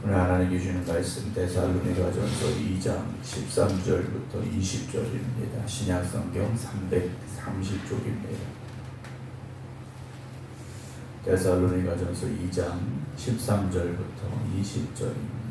오늘 하나님이 주시는 말씀 데살로니가전서 2장 13절부터 20절입니다. 신약성경 330쪽입니다. 데살로니가전서 2장 13절부터 20절입니다.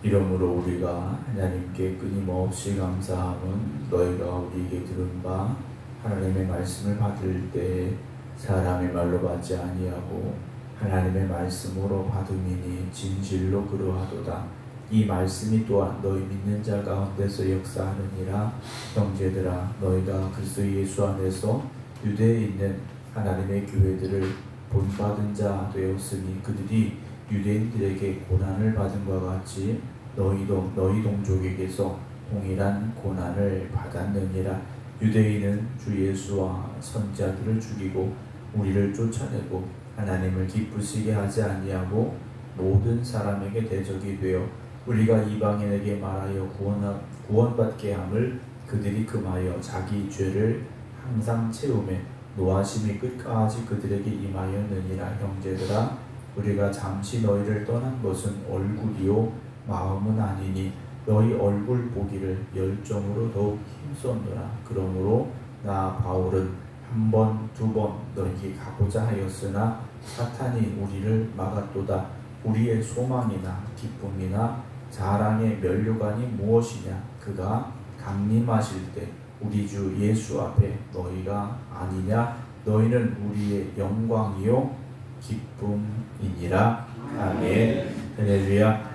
이러므로 우리가 하나님께 끊임없이 감사함은 너희가 우리에게 들은 바 하나님의 말씀을 받을 때 사람의 말로 받지 아니하고 하나님의 말씀으로 받음이니 진실로 그러하도다. 이 말씀이 또한 너희 믿는 자 가운데서 역사하느니라. 형제들아, 너희가 그리스도 예수 안에서 유대에 있는 하나님의 교회들을 본받은 자 되었으니 그들이 유대인들에게 고난을 받은 것 같이 너희도 너희 동족에게서 동일한 고난을 받았느니라. 유대인은 주 예수와 선지자들을 죽이고 우리를 쫓아내고 하나님을 기쁘시게 하지 아니하고 모든 사람에게 대적이 되어 우리가 이방인에게 말하여 구원받게 함을 그들이 금하여 자기 죄를 항상 채우매 노하심이 끝까지 그들에게 임하였느니라. 형제들아, 우리가 잠시 너희를 떠난 것은 얼굴이요 마음은 아니니 너희 얼굴 보기를 열정으로 더욱 힘썼노라. 그러므로 나 바울은 한 번, 두 번 너희에게 가고자 하였으나 사탄이 우리를 막았도다. 우리의 소망이나 기쁨이나 자랑의 면류관이 무엇이냐? 그가 강림하실 때 우리 주 예수 앞에 너희가 아니냐? 너희는 우리의 영광이요 기쁨이니라. 아멘. 할렐루야.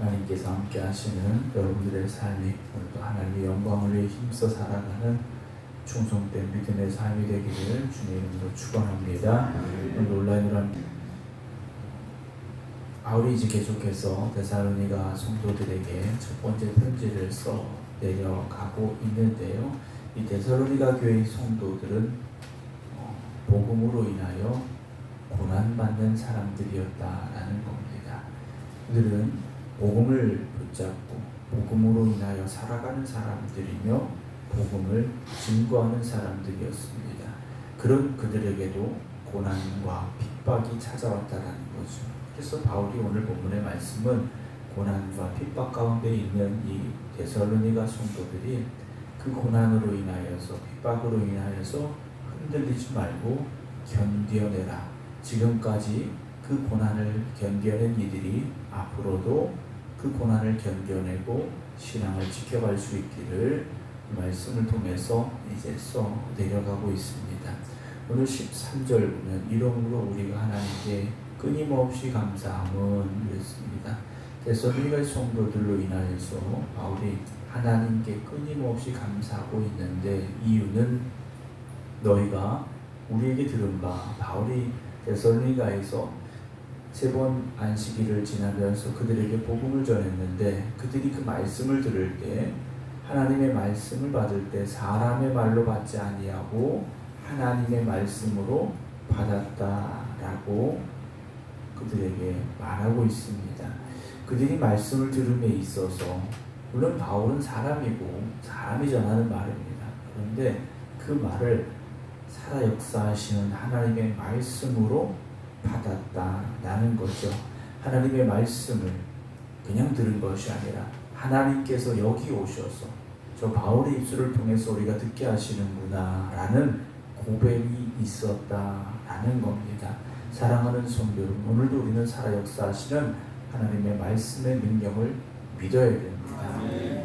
하나님께서 함께 하시는 여러분들의 삶이 오늘도 하나님의 영광을 위해 힘써 살아가는 충성된 믿음의 삶이 되기를 주님의 이름으로 축원합니다. 오늘 온라인으로 바울이 이제 계속해서 데살로니가 성도들에게 첫 번째 편지를 써 내려가고 있는데요. 이 데살로니가 교회의 성도들은 복음으로 인하여 고난받는 사람들이었다라는 겁니다. 그들은 복음을 붙잡고 복음으로 인하여 살아가는 사람들이며 복음을 증거하는 사람들이었습니다. 그런 그들에게도 고난과 핍박이 찾아왔다는 거죠. 그래서 바울이 오늘 본문의 말씀은 고난과 핍박 가운데 있는 이 데살로니가 성도들이 그 고난으로 인하여서 핍박으로 인하여서 흔들리지 말고 견뎌내라. 지금까지 그 고난을 견뎌낸 이들이 앞으로도 그 고난을 견뎌내고 신앙을 지켜갈 수 있기를 말씀을 통해서 이제 써 내려가고 있습니다. 오늘 13절 보면 이러므로 우리가 하나님께 끊임없이 감사함은 그랬습니다. 데살로니가의 성도들로 인하여서 바울이 하나님께 끊임없이 감사하고 있는데 이유는 너희가 우리에게 들은 바 바울이 데살로니가에서 3번 안식일을 지나면서 그들에게 복음을 전했는데 그들이 그 말씀을 들을 때 하나님의 말씀을 받을 때 사람의 말로 받지 아니하고 하나님의 말씀으로 받았다라고 그들에게 말하고 있습니다. 그들이 말씀을 들음에 있어서 물론 바울은 사람이고 사람이 전하는 말입니다. 그런데 그 말을 살아 역사하시는 하나님의 말씀으로 받았다라는 거죠. 하나님의 말씀을 그냥 들은 것이 아니라 하나님께서 여기 오셔서 저 바울의 입술을 통해서 우리가 듣게 하시는구나 라는 고백이 있었다라는 겁니다. 사랑하는 성도 여러분, 오늘도 우리는 살아 역사하시는 하나님의 말씀의 능력을 믿어야 됩니다.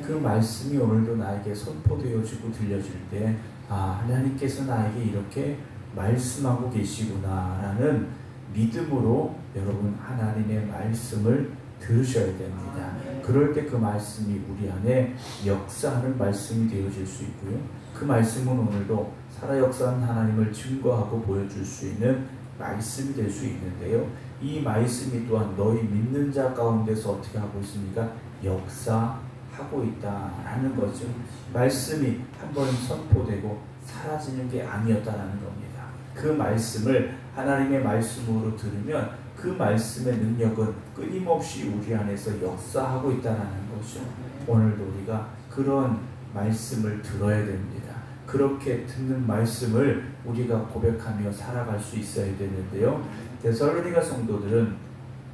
그 말씀이 오늘도 나에게 선포되어지고 들려질 때 하나님께서 나에게 이렇게 말씀하고 계시구나 라는 믿음으로 여러분 하나님의 말씀을 들으셔야 됩니다. 그럴 때 그 말씀이 우리 안에 역사하는 말씀이 되어질 수 있고요. 그 말씀은 오늘도 살아 역사하는 하나님을 증거하고 보여줄 수 있는 말씀이 될 수 있는데요. 이 말씀이 또한 너희 믿는 자 가운데서 어떻게 하고 있습니까? 역사하고 있다라는 거죠. 말씀이 한 번 선포되고 사라지는 게 아니었다라는 겁니다. 그 말씀을 하나님의 말씀으로 들으면 그 말씀의 능력은 끊임없이 우리 안에서 역사하고 있다는 거죠. 오늘도 우리가 그런 말씀을 들어야 됩니다. 그렇게 듣는 말씀을 우리가 고백하며 살아갈 수 있어야 되는데요. 데살로니가 성도들은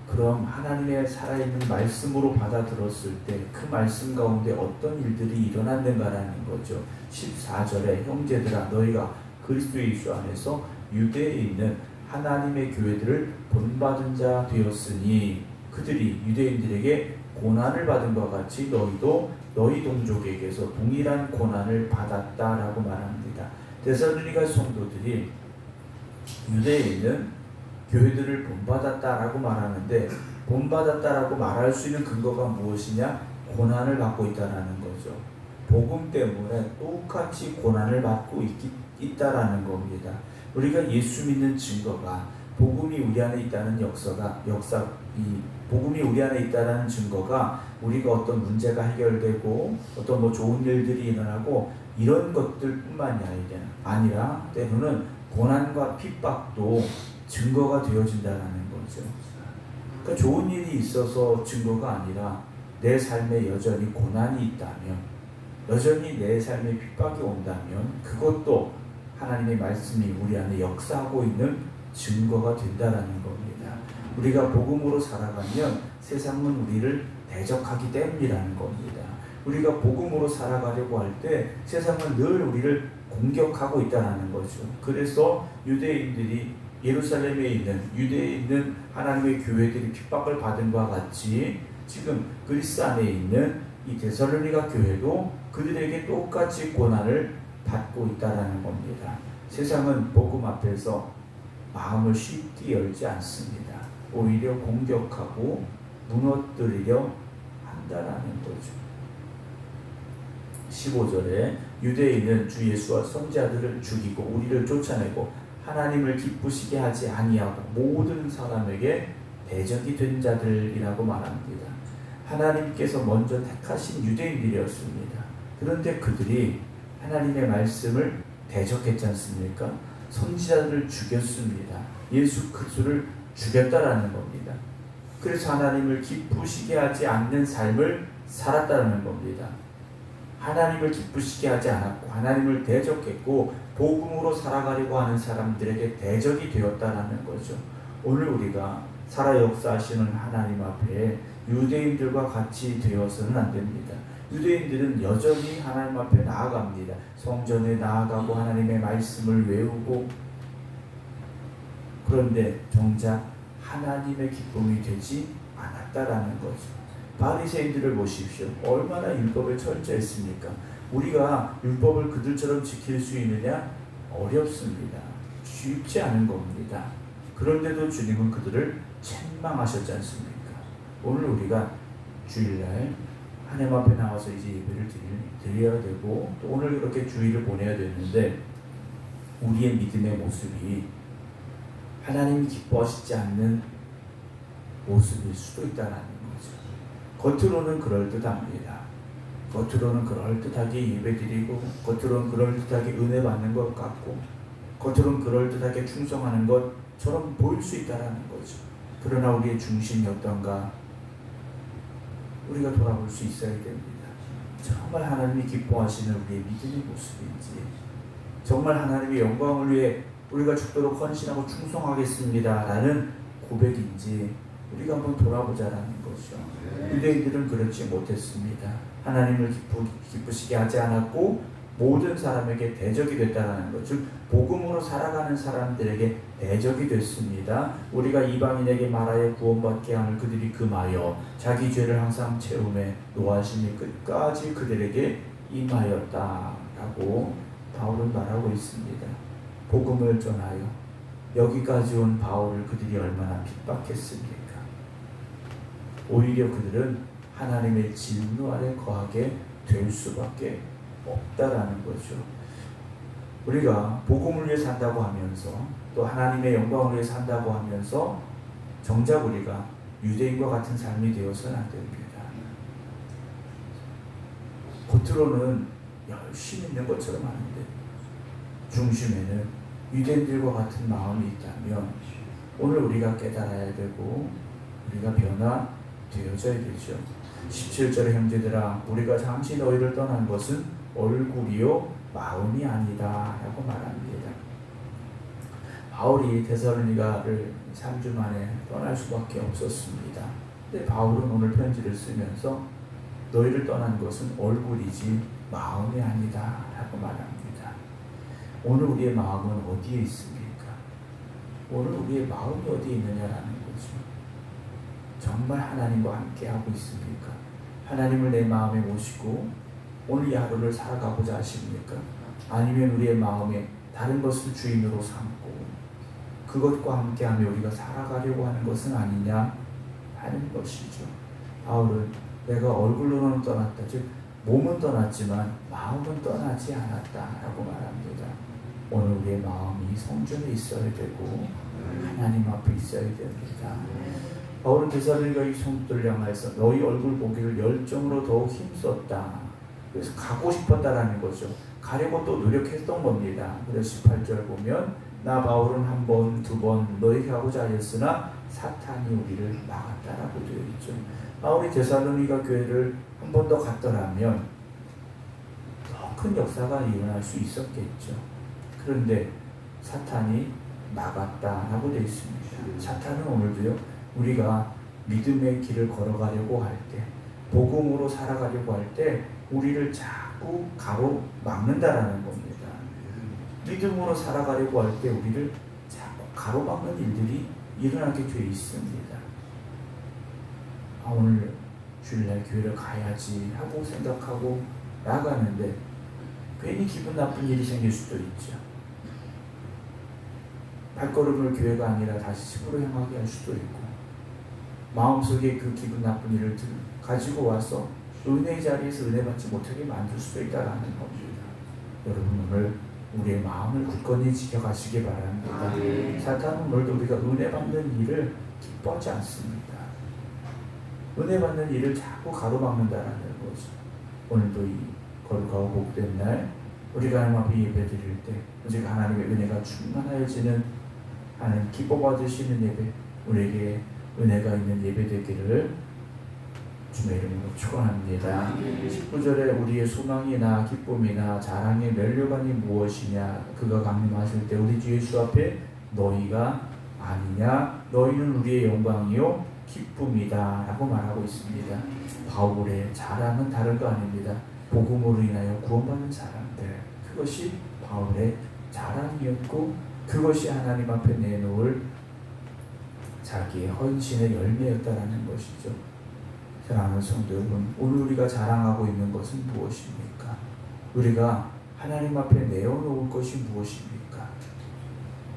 그럼 하나님의 살아있는 말씀으로 받아들었을 때 그 말씀 가운데 어떤 일들이 일어났는가라는 거죠. 14절에 형제들아 너희가 그리스도 예수 안에서 유대에 있는 하나님의 교회들을 본받은 자 되었으니 그들이 유대인들에게 고난을 받은 것 같이 너희도 너희 동족에게서 동일한 고난을 받았다라고 말합니다. 데살로니가 성도들이 유대에 있는 교회들을 본받았다라고 말하는데 본받았다라고 말할 수 있는 근거가 무엇이냐? 고난을 받고 있다라는 거죠. 복음 때문에 똑같이 고난을 받고 있다라는 겁니다. 우리가 예수 믿는 증거가 복음이 우리 안에 있다는 복음이 우리 안에 있다는 증거가 우리가 어떤 문제가 해결되고 어떤 좋은 일들이 일어나고 이런 것들뿐만이 아니라 때로는 고난과 핍박도 증거가 되어진다는 거죠. 그러니까 좋은 일이 있어서 증거가 아니라 내 삶에 여전히 고난이 있다면, 여전히 내 삶에 핍박이 온다면 그것도 하나님의 말씀이 우리 안에 역사하고 있는 증거가 된다는 겁니다. 우리가 복음으로 살아가면 세상은 우리를 대적하기 때문이라는 겁니다. 우리가 복음으로 살아가려고 할 때 세상은 늘 우리를 공격하고 있다는 거죠. 그래서 예루살렘에 있는 유대에 있는 하나님의 교회들이 핍박을 받은 것과 같이 지금 그리스 안에 있는 이 데살로니가 교회도 그들에게 똑같이 고난을 받고 있다는 겁니다. 세상은 복음 앞에서 마음을 쉽게 열지 않습니다. 오히려 공격하고 무너뜨리려 한다는 거죠. 15절에 유대에 있는 주 예수와 선지자들을 죽이고 우리를 쫓아내고 하나님을 기쁘시게 하지 아니하고 모든 사람에게 대적이 된 자들이라고 말합니다. 하나님께서 먼저 택하신 유대인들이었습니다. 그런데 그들이 하나님의 말씀을 대적했지 않습니까? 선지자들을 죽였습니다. 예수 그리스도를 죽였다라는 겁니다. 그래서 하나님을 기쁘시게 하지 않는 삶을 살았다는 겁니다. 하나님을 기쁘시게 하지 않았고 하나님을 대적했고 복음으로 살아가려고 하는 사람들에게 대적이 되었다라는 거죠. 오늘 우리가 살아 역사하시는 하나님 앞에 유대인들과 같이 되어서는 안 됩니다. 유대인들은 여전히 하나님 앞에 나아갑니다. 성전에 나아가고 하나님의 말씀을 외우고, 그런데 정작 하나님의 기쁨이 되지 않았다라는 거죠. 바리새인들을 보십시오. 얼마나 율법에 철저했습니까? 우리가 율법을 그들처럼 지킬 수 있느냐? 어렵습니다. 쉽지 않은 겁니다. 그런데도 주님은 그들을 책망하셨지 않습니까? 오늘 우리가 주일날 하나님 앞에 나와서 이제 예배를 드려야 되고 또 오늘 그렇게 주일을 보내야 되는데 우리의 믿음의 모습이 하나님이 기뻐하시지 않는 모습일 수도 있다는 거죠. 겉으로는 그럴듯합니다. 겉으로는 그럴듯하게 예배드리고 겉으로는 그럴듯하게 은혜 받는 것 같고 겉으로는 그럴듯하게 충성하는 것처럼 보일 수 있다는 거죠. 그러나 우리의 중심이 어떤가 우리가 돌아볼 수 있어야 됩니다. 정말 하나님이 기뻐하시는 우리의 믿음의 모습인지, 정말 하나님의 영광을 위해 우리가 죽도록 헌신하고 충성하겠습니다 라는 고백인지 우리가 한번 돌아보자라는 거죠. 유대인들은 그렇지 못했습니다. 하나님을 기쁘시게 하지 않았고 모든 사람에게 대적이 됐다는 것, 즉 복음으로 살아가는 사람들에게 대적이 됐습니다. 우리가 이방인에게 말하여 구원받게 함을 그들이 금하여 자기 죄를 항상 채움에 노하심이 끝까지 그들에게 임하였다라고 바울은 말하고 있습니다. 복음을 전하여 여기까지 온 바울을 그들이 얼마나 핍박했습니까? 오히려 그들은 하나님의 진노 아래 거하게 될 수밖에 없다라는 거죠. 우리가 복음을 위해 산다고 하면서 또 하나님의 영광을 위해 산다고 하면서 정작 우리가 유대인과 같은 삶이 되어서는 안 됩니다. 겉으로는 열심히 있는 것처럼 하는데 중심에는 유대인들과 같은 마음이 있다면 오늘 우리가 깨달아야 되고 우리가 변화되어져야 되죠. 17절에 형제들아 우리가 잠시 너희를 떠난 것은 얼굴이요 마음이 아니다 라고 말합니다. 바울이 데살로니가를 3주 만에 떠날 수밖에 없었습니다. 근데 바울은 오늘 편지를 쓰면서 너희를 떠난 것은 얼굴이지 마음이 아니다 라고 말합니다. 오늘 우리의 마음은 어디에 있습니까? 오늘 우리의 마음이 어디에 있느냐라는 거죠. 정말 하나님과 함께 하고 있습니까? 하나님을 내 마음에 모시고 오늘 이 하루를 살아가고자 하십니까? 아니면 우리의 마음에 다른 것을 주인으로 삼고 그것과 함께하며 우리가 살아가려고 하는 것은 아니냐 하는 것이죠. 바울은 내가 얼굴로는 떠났다, 즉 몸은 떠났지만 마음은 떠나지 않았다라고 말합니다. 오늘 우리의 마음이 성전에 있어야 되고 하나님 앞에 있어야 됩니다. 바울은 데살로니가 이 성도들을 향해서 너희 얼굴 보기를 열정으로 더욱 힘썼다. 그래서 가고 싶었다라는 거죠. 가려고 또 노력했던 겁니다. 그래서 18절 보면 나 바울은 한 번, 두 번 너희에게 가고자 하였으나 사탄이 우리를 막았다라고 되어 있죠. 바울이 데살로니가 교회를 한 번 더 갔더라면 더 큰 역사가 일어날 수 있었겠죠. 그런데 사탄이 막았다라고 되어 있습니다. 사탄은 오늘도요, 우리가 믿음의 길을 걸어가려고 할 때, 복음으로 살아가려고 할 때 우리를 자꾸 가로막는다라는 겁니다. 믿음으로 살아가려고 할 때 우리를 자꾸 가로막는 일들이 일어나게 되어 있습니다. 오늘 주일날 교회를 가야지 하고 생각하고 나가는데 괜히 기분 나쁜 일이 생길 수도 있죠. 발걸음을 교회가 아니라 다시 집으로 향하게 할 수도 있고, 마음속에 그 기분 나쁜 일을 가지고 와서 은혜의 자리에서 은혜 받지 못하게 만들 수도 있다라는 겁니다. 여러분, 오늘 우리의 마음을 굳건히 지켜가시기 바랍니다. 사탄은 오늘도 우리가 은혜 받는 일을 기뻐하지 않습니다. 은혜 받는 일을 자꾸 가로막는다라는 거죠. 오늘도 이 거룩하고 복된 날 우리가 하나님 앞에 예배 드릴 때 오직 하나님의 은혜가 충만하여지는 하나님 기뻐 받으시는 예배, 우리에게 은혜가 있는 예배 되기를 주의 이름으로 축원합니다. 19절에 우리의 소망이나 기쁨이나 자랑의 면류관이 무엇이냐, 그가 강림하실 때 우리 주 예수 앞에 너희가 아니냐, 너희는 우리의 영광이요 기쁨이다 라고 말하고 있습니다. 바울의 자랑은 다른 거 아닙니다. 복음으로 인하여 구원받는 사람들, 그것이 바울의 자랑이었고 그것이 하나님 앞에 내놓을 자기의 헌신의 열매였다라는 것이죠. 사랑하는 성도 여러분, 오늘 우리가 자랑하고 있는 것은 무엇입니까? 우리가 하나님 앞에 내어놓을 것이 무엇입니까?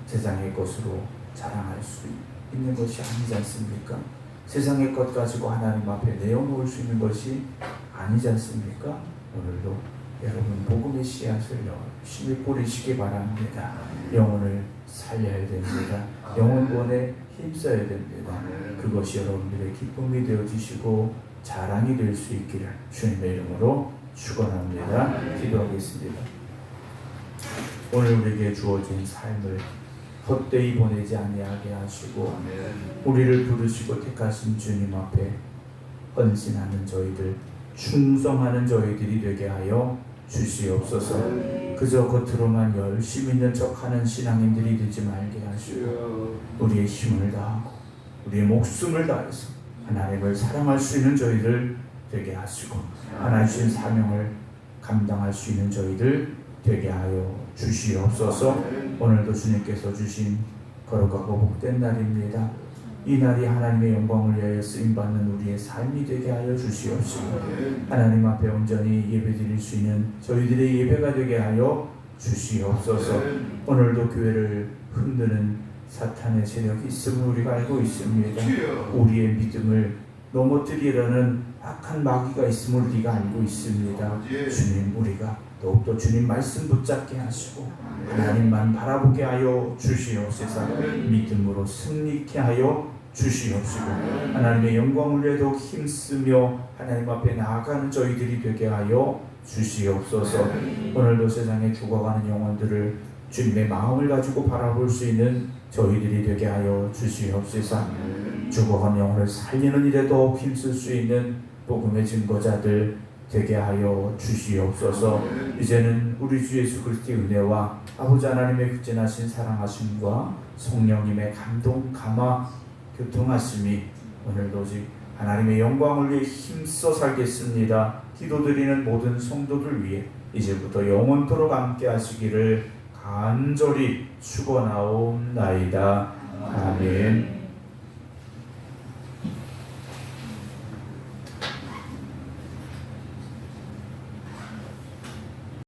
세상의 것으로 자랑할 수 있는 것이 아니지 않습니까? 세상의 것 가지고 하나님 앞에 내어놓을 수 있는 것이 아니지 않습니까? 오늘도 여러분 복음의 씨앗을 열심히 뿌리시기 바랍니다. 영혼을 살려야 됩니다. 영혼권에 힘써야 됩니다. 그것이 여러분들의 기쁨이 되어주시고 자랑이 될 수 있기를 주님의 이름으로 축원합니다. 기도하겠습니다. 오늘 우리에게 주어진 삶을 헛되이 보내지 아니하게 하시고 우리를 부르시고 택하신 주님 앞에 헌신하는 저희들, 충성하는 저희들이 되게 하여 주시옵소서. 그저 겉으로만 열심히 있는 척하는 신앙인들이 되지 말게 하시고 우리의 힘을 다하고 우리의 목숨을 다해서 하나님을 사랑할 수 있는 저희들 되게 하시고 하나님 주신 사명을 감당할 수 있는 저희들 되게 하여 주시옵소서. 오늘도 주님께서 주신 거룩하고 복된 날입니다. 이 날이 하나님의 영광을 위하여 쓰임받는 우리의 삶이 되게 하여 주시옵시고 하나님 앞에 온전히 예배드릴 수 있는 저희들의 예배가 되게 하여 주시옵소서. 오늘도 교회를 흔드는 사탄의 세력이 있음을 우리가 알고 있습니다. 우리의 믿음을 넘어뜨리려는 악한 마귀가 있음을 우리가 알고 있습니다. 주님, 우리가 더욱더 주님 말씀 붙잡게 하시고 하나님만 바라보게 하여 주시옵소서. 믿음으로 승리케 하여 주시옵시고 하나님의 영광을 위해 더욱 힘쓰며 하나님 앞에 나아가는 저희들이 되게 하여 주시옵소서. 오늘도 세상에 죽어가는 영혼들을 주님의 마음을 가지고 바라볼 수 있는 저희들이 되게 하여 주시옵소서. 죽어간 영혼을 살리는 일에 더욱 힘쓸 수 있는 복음의 증거자들 되게 하여 주시옵소서. 이제는 우리 주 예수 그리스도의 은혜와 아버지 하나님의 극진하신 사랑하심과 성령님의 감동, 감화, 교통하심이 오늘도 오직 하나님의 영광을 위해 힘써 살겠습니다. 기도드리는 모든 성도들 위해 이제부터 영원토록 함께 하시기를 간절히 축원하옵나이다. 아멘.